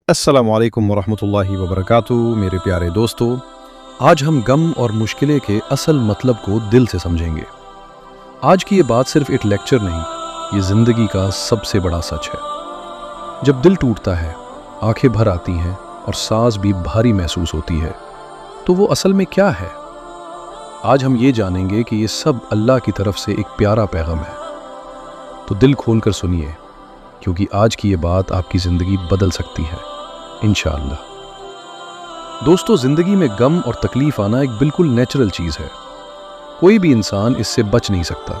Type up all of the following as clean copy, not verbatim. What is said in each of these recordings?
अस्सलामु अलैकुम वरहमतुल्लाहि वबरकातुहू। मेरे प्यारे दोस्तों, आज हम गम और मुश्किलें के असल मतलब को दिल से समझेंगे। आज की ये बात सिर्फ एक लेक्चर नहीं, ये ज़िंदगी का सबसे बड़ा सच है। जब दिल टूटता है, आंखें भर आती हैं और सांस भी भारी महसूस होती है, तो वो असल में क्या है? आज हम ये जानेंगे कि ये सब अल्लाह की तरफ से एक प्यारा पैगाम है। तो दिल खोलकर सुनिए, क्योंकि आज की ये बात आपकी ज़िंदगी बदल सकती है इंशाअल्लाह। दोस्तों, ज़िंदगी में गम और तकलीफ़ आना एक बिल्कुल नेचुरल चीज़ है। कोई भी इंसान इससे बच नहीं सकता,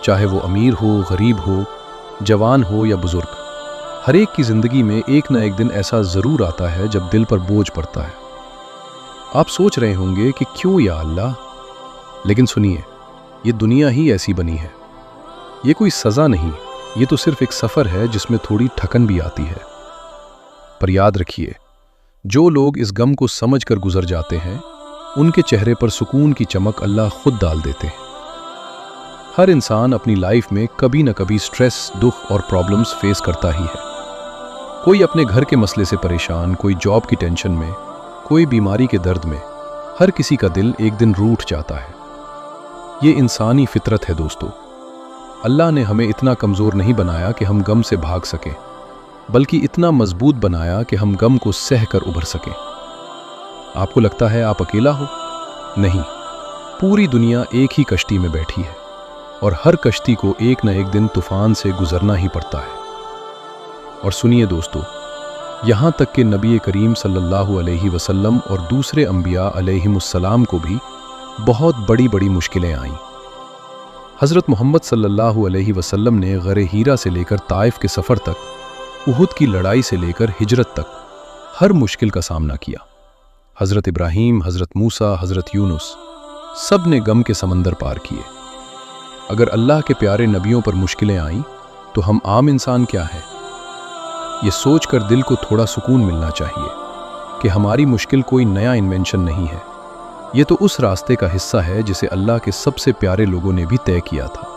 चाहे वो अमीर हो, गरीब हो, जवान हो या बुज़ुर्ग। हर एक की ज़िंदगी में एक ना एक दिन ऐसा ज़रूर आता है जब दिल पर बोझ पड़ता है। आप सोच रहे होंगे कि क्यों या अल्लाह, लेकिन सुनिए, ये दुनिया ही ऐसी बनी है। ये कोई सज़ा नहीं, ये तो सिर्फ एक सफ़र है जिसमें थोड़ी थकन भी आती है। पर याद रखिए, जो लोग इस गम को समझ कर गुजर जाते हैं, उनके चेहरे पर सुकून की चमक अल्लाह खुद डाल देते हैं। हर इंसान अपनी लाइफ में कभी न कभी स्ट्रेस, दुख और प्रॉब्लम्स फेस करता ही है। कोई अपने घर के मसले से परेशान, कोई जॉब की टेंशन में, कोई बीमारी के दर्द में। हर किसी का दिल एक दिन रूठ जाता है। ये इंसानी फितरत है दोस्तों। अल्लाह ने हमें इतना कमज़ोर नहीं बनाया कि हम गम से भाग सकें, बल्कि इतना मजबूत बनाया कि हम गम को सह कर उभर सकें। आपको लगता है आप अकेला हो? नहीं, पूरी दुनिया एक ही कश्ती में बैठी है और हर कश्ती को एक न एक दिन तूफान से गुजरना ही पड़ता है। और सुनिए दोस्तों, यहाँ तक कि नबी करीम सल्लल्लाहु अलैहि वसल्लम और दूसरे अंबिया अलैहिमुस्सलाम को भी बहुत बड़ी बड़ी मुश्किलें आईं। हज़रत मोहम्मद सल्लल्लाहु अलैहि वसल्लम ने गरे हीरा से लेकर ताइफ के सफ़र तक, उहुद की लड़ाई से लेकर हिजरत तक हर मुश्किल का सामना किया। हज़रत इब्राहीम, हज़रत मूसा, हज़रत यूनुस, सब ने गम के समंदर पार किए। अगर अल्लाह के प्यारे नबियों पर मुश्किलें आईं, तो हम आम इंसान क्या हैं? ये सोचकर दिल को थोड़ा सुकून मिलना चाहिए कि हमारी मुश्किल कोई नया इन्वेंशन नहीं है। ये तो उस रास्ते का हिस्सा है जिसे अल्लाह के सबसे प्यारे लोगों ने भी तय किया था।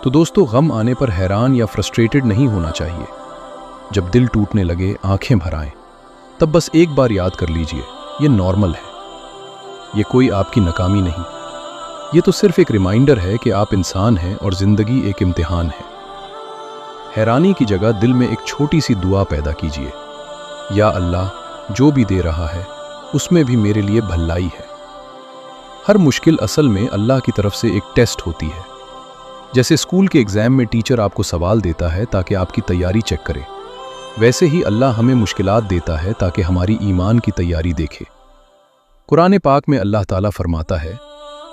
तो दोस्तों, गम आने पर हैरान या फ्रस्ट्रेटेड नहीं होना चाहिए। जब दिल टूटने लगे, आंखें भर आएं, तब बस एक बार याद कर लीजिए, ये नॉर्मल है। ये कोई आपकी नाकामी नहीं, ये तो सिर्फ एक रिमाइंडर है कि आप इंसान हैं और ज़िंदगी एक इम्तिहान है। हैरानी की जगह दिल में एक छोटी सी दुआ पैदा कीजिए, या अल्लाह, जो भी दे रहा है उसमें भी मेरे लिए भलाई है। हर मुश्किल असल में अल्लाह की तरफ से एक टेस्ट होती है। जैसे स्कूल के एग्ज़ाम में टीचर आपको सवाल देता है ताकि आपकी तैयारी चेक करे, वैसे ही अल्लाह हमें मुश्किलात देता है ताकि हमारी ईमान की तैयारी देखे। कुरान पाक में अल्लाह ताला फरमाता है,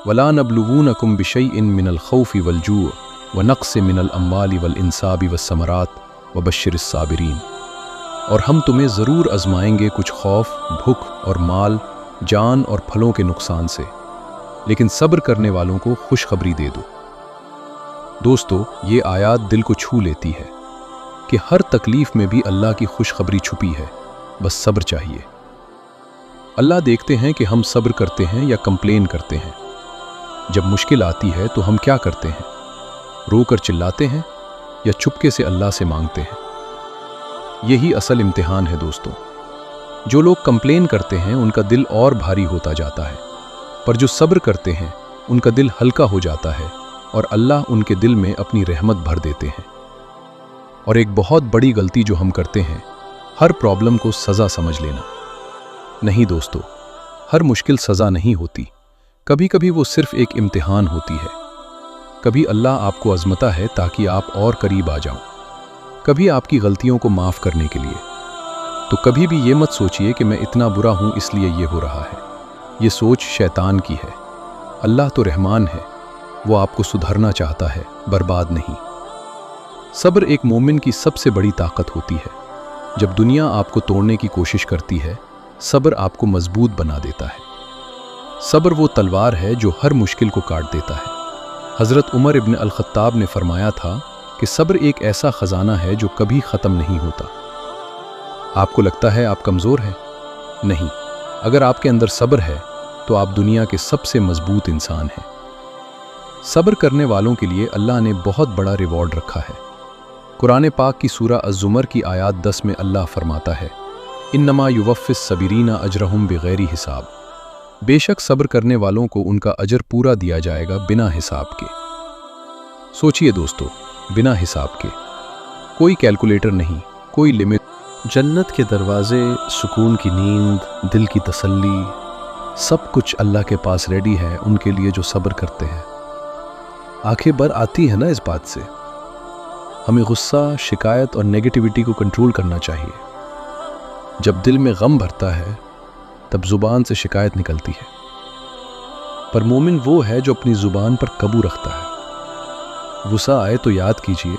वला नबलुवूनकुम बिशैइन मिनल खौफि वल जू व नक़्सिम मिनल अम्वालि वल इंसाबि वस्समरात व बश्शिरिस साबिरीन। और हम तुम्हें ज़रूर आजमाएंगे कुछ खौफ, भूख और माल, जान और फलों के नुकसान से, लेकिन सब्र करने वालों को खुशखबरी दे दो। दोस्तों, ये आयत दिल को छू लेती है कि हर तकलीफ़ में भी अल्लाह की खुशखबरी छुपी है, बस सब्र चाहिए। अल्लाह देखते हैं कि हम सब्र करते हैं या कंप्लेन करते हैं। जब मुश्किल आती है तो हम क्या करते हैं? रोकर चिल्लाते हैं या चुपके से अल्लाह से मांगते हैं? यही असल इम्तिहान है दोस्तों। जो लोग कंप्लेन करते हैं उनका दिल और भारी होता जाता है, पर जो सब्र करते हैं उनका दिल हल्का हो जाता है और अल्लाह उनके दिल में अपनी रहमत भर देते हैं। और एक बहुत बड़ी गलती जो हम करते हैं, हर प्रॉब्लम को सज़ा समझ लेना। नहीं दोस्तों, हर मुश्किल सज़ा नहीं होती। कभी कभी वो सिर्फ एक इम्तिहान होती है। कभी अल्लाह आपको आज़माता है ताकि आप और करीब आ जाओ, कभी आपकी गलतियों को माफ़ करने के लिए। तो कभी भी ये मत सोचिए कि मैं इतना बुरा हूँ इसलिए ये हो रहा है। ये सोच शैतान की है। अल्लाह तो रहमान है, वो आपको सुधरना चाहता है, बर्बाद नहीं। सब्र एक मोमिन की सबसे बड़ी ताकत होती है। जब दुनिया आपको तोड़ने की कोशिश करती है, सब्र आपको मजबूत बना देता है। सब्र वो तलवार है जो हर मुश्किल को काट देता है। हज़रत उमर इब्न अल-ख़त्ताब ने फरमाया था कि सब्र एक ऐसा ख़जाना है जो कभी ख़त्म नहीं होता। आपको लगता है आप कमज़ोर हैं? नहीं, अगर आपके अंदर सब्र है तो आप दुनिया के सबसे मजबूत इंसान हैं। सब्र करने वालों के लिए अल्लाह ने बहुत बड़ा रिवॉर्ड रखा है। कुरान पाक की सूरा अज़्ज़ुमर की आयत 10 में अल्लाह फरमाता है, इन्नमा युवफ़्फ़िस सबीरीना अजरहुम बिगैरी हिसाब। बेशक सब्र करने वालों को उनका अजर पूरा दिया जाएगा बिना हिसाब के। सोचिए दोस्तों, बिना हिसाब के, कोई कैलकुलेटर नहीं, कोई लिमिट। जन्नत के दरवाजे, सुकून की नींद, दिल की तसल्ली, सब कुछ अल्लाह के पास रेडी है उनके लिए जो सब्र करते हैं। आंखें भर आती है ना इस बात से। हमें गुस्सा, शिकायत और नेगेटिविटी को कंट्रोल करना चाहिए। जब दिल में गम भरता है तब जुबान से शिकायत निकलती है, पर मोमिन वो है जो अपनी जुबान पर काबू रखता है। गुस्सा आए तो याद कीजिए,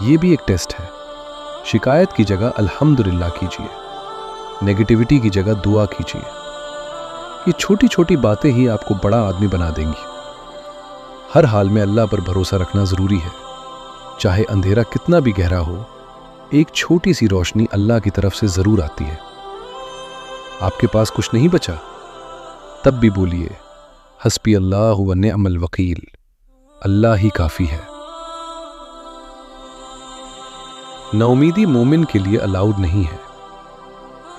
ये भी एक टेस्ट है। शिकायत की जगह अल्हम्दुलिल्लाह कीजिए, नेगेटिविटी की जगह दुआ कीजिए। ये छोटी छोटी बातें ही आपको बड़ा आदमी बना देंगी। हर हाल में अल्लाह पर भरोसा रखना ज़रूरी है। चाहे अंधेरा कितना भी गहरा हो, एक छोटी सी रोशनी अल्लाह की तरफ से ज़रूर आती है। आपके पास कुछ नहीं बचा, तब भी बोलिए, हस्बी अल्लाह व निअमल वकील, अल्लाह ही काफ़ी है। नाउमीदी मोमिन के लिए अलाउड नहीं है।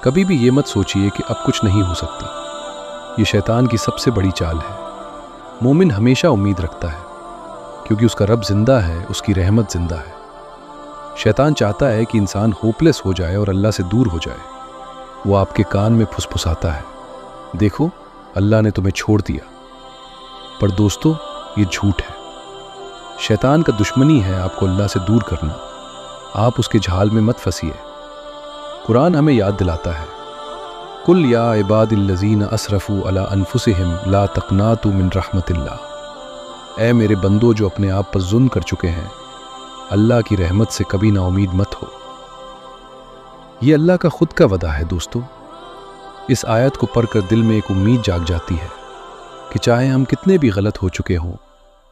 कभी भी ये मत सोचिए कि अब कुछ नहीं हो सकता। ये शैतान की सबसे बड़ी चाल है। मोमिन हमेशा उम्मीद रखता है, क्योंकि उसका रब जिंदा है, उसकी रहमत जिंदा है। शैतान चाहता है कि इंसान होपलेस हो जाए और अल्लाह से दूर हो जाए। वो आपके कान में फुसफुसाता है, देखो अल्लाह ने तुम्हें छोड़ दिया। पर दोस्तों, ये झूठ है। शैतान का दुश्मनी है आपको अल्लाह से दूर करना। आप उसके झाल में मत फंसिए। कुरान हमें याद दिलाता है, कुल या इबादिल्लज़ीना असरफू अला अनफुसिहिम ला तक़नातु मिन रहमतिल्लाह। ऐ मेरे बंदो जो अपने आप पर जुल्म कर चुके हैं, अल्लाह की रहमत से कभी नाउमीद मत हो। ये अल्लाह का खुद का वदा है दोस्तों। इस आयत को पढ़कर दिल में एक उम्मीद जाग जाती है कि चाहे हम कितने भी गलत हो चुके हों,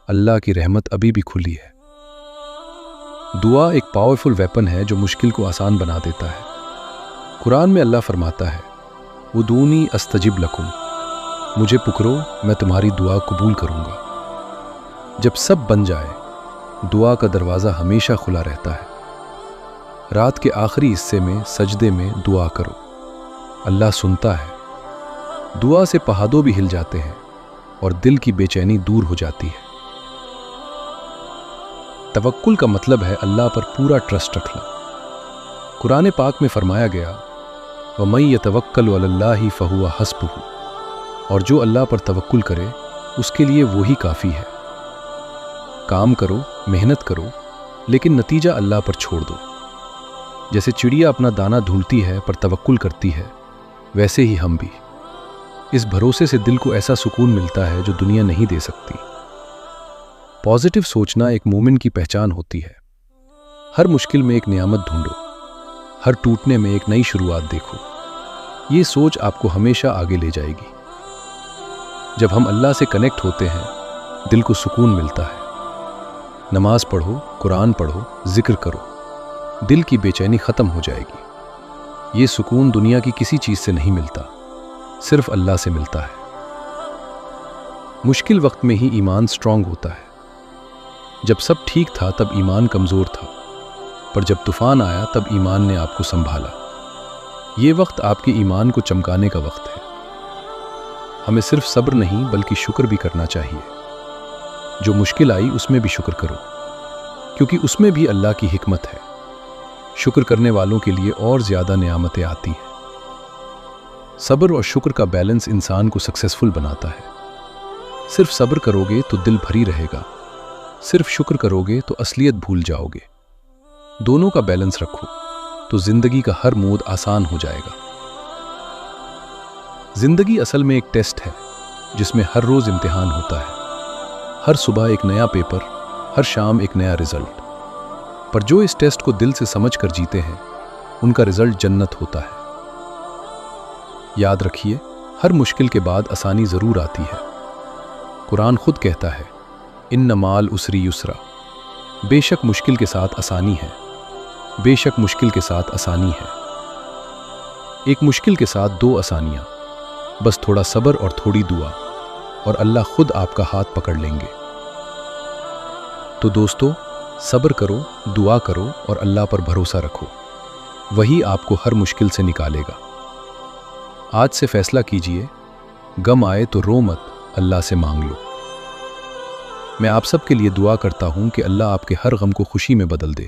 अल्लाह की रहमत अभी भी खुली है। दुआ एक पावरफुल वेपन है जो मुश्किल को आसान बना देता है। कुरान में अल्लाह फरमाता है, उदूनी अस्तजिब लकुम, मुझे पुकरो मैं तुम्हारी दुआ कबूल करूँगा। जब सब बन जाए, दुआ का दरवाज़ा हमेशा खुला रहता है। रात के आखिरी हिस्से में सजदे में दुआ करो, अल्लाह सुनता है। दुआ से पहाड़ों भी हिल जाते हैं और दिल की बेचैनी दूर हो जाती है। तवक्कुल का मतलब है अल्लाह पर पूरा ट्रस्ट रखना। कुरान पाक में फरमाया गया, वमन यतवक्कल अलल्लाहि फहुवा हस्बुहु, और जो अल्लाह पर तवक्कुल करे उसके लिए वही काफ़ी है। काम करो, मेहनत करो, लेकिन नतीजा अल्लाह पर छोड़ दो। जैसे चिड़िया अपना दाना ढूंढती है पर तवक्कुल करती है, वैसे ही हम भी। इस भरोसे से दिल को ऐसा सुकून मिलता है जो दुनिया नहीं दे सकती। पॉजिटिव सोचना एक मोमिन की पहचान होती है। हर मुश्किल में एक नियामत ढूंढो, हर टूटने में एक नई शुरुआत देखो। ये सोच आपको हमेशा आगे ले जाएगी। जब हम अल्लाह से कनेक्ट होते हैं, दिल को सुकून मिलता है। नमाज पढ़ो, कुरान पढ़ो, जिक्र करो, दिल की बेचैनी ख़त्म हो जाएगी। ये सुकून दुनिया की किसी चीज़ से नहीं मिलता, सिर्फ अल्लाह से मिलता है। मुश्किल वक्त में ही ईमान स्ट्रांग होता है। जब सब ठीक था तब ईमान कमज़ोर था, पर जब तूफ़ान आया तब ईमान ने आपको संभाला। ये वक्त आपके ईमान को चमकाने का वक्त है। हमें सिर्फ सब्र नहीं बल्कि शुक्र भी करना चाहिए। जो मुश्किल आई उसमें भी शुक्र करो, क्योंकि उसमें भी अल्लाह की हिकमत है। शुक्र करने वालों के लिए और ज़्यादा नेमतें आती हैं। सब्र और शुक्र का बैलेंस इंसान को सक्सेसफुल बनाता है। सिर्फ सब्र करोगे तो दिल भरी रहेगा, सिर्फ शुक्र करोगे तो असलियत भूल जाओगे। दोनों का बैलेंस रखो तो जिंदगी का हर मोड़ आसान हो जाएगा। जिंदगी असल में एक टेस्ट है जिसमें हर रोज इम्तिहान होता है। हर सुबह एक नया पेपर, हर शाम एक नया रिजल्ट। पर जो इस टेस्ट को दिल से समझ कर जीते हैं, उनका रिजल्ट जन्नत होता है। याद रखिए, हर मुश्किल के बाद आसानी जरूर आती है। कुरान खुद कहता है, इन्न माल उसरी युसरा, बेशक मुश्किल के साथ आसानी है, बेशक मुश्किल के साथ आसानी है। एक मुश्किल के साथ दो आसानियां, बस थोड़ा सब्र और थोड़ी दुआ, और अल्लाह खुद आपका हाथ पकड़ लेंगे। तो दोस्तों, صبر کرو، دعا کرو اور اللہ پر بھروسہ رکھو، وہی آپ کو ہر مشکل سے نکالے گا۔ آج سے فیصلہ کیجئے، غم آئے تو رو مت، اللہ سے مانگ لو۔ میں آپ سب کے لیے دعا کرتا ہوں کہ اللہ آپ کے ہر غم کو خوشی میں بدل دے۔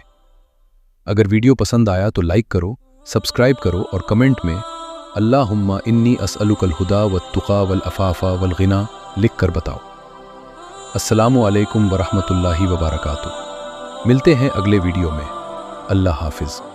اگر ویڈیو پسند آیا تو لائک کرو، سبسکرائب کرو اور کمنٹ میں اللہم انی اسألک الہدی والتقی والعفاف والغنی لکھ کر بتاؤ۔ السلام علیکم ورحمۃ اللہ وبرکاتہ۔ ملتے ہیں اگلے ویڈیو میں۔ اللہ حافظ۔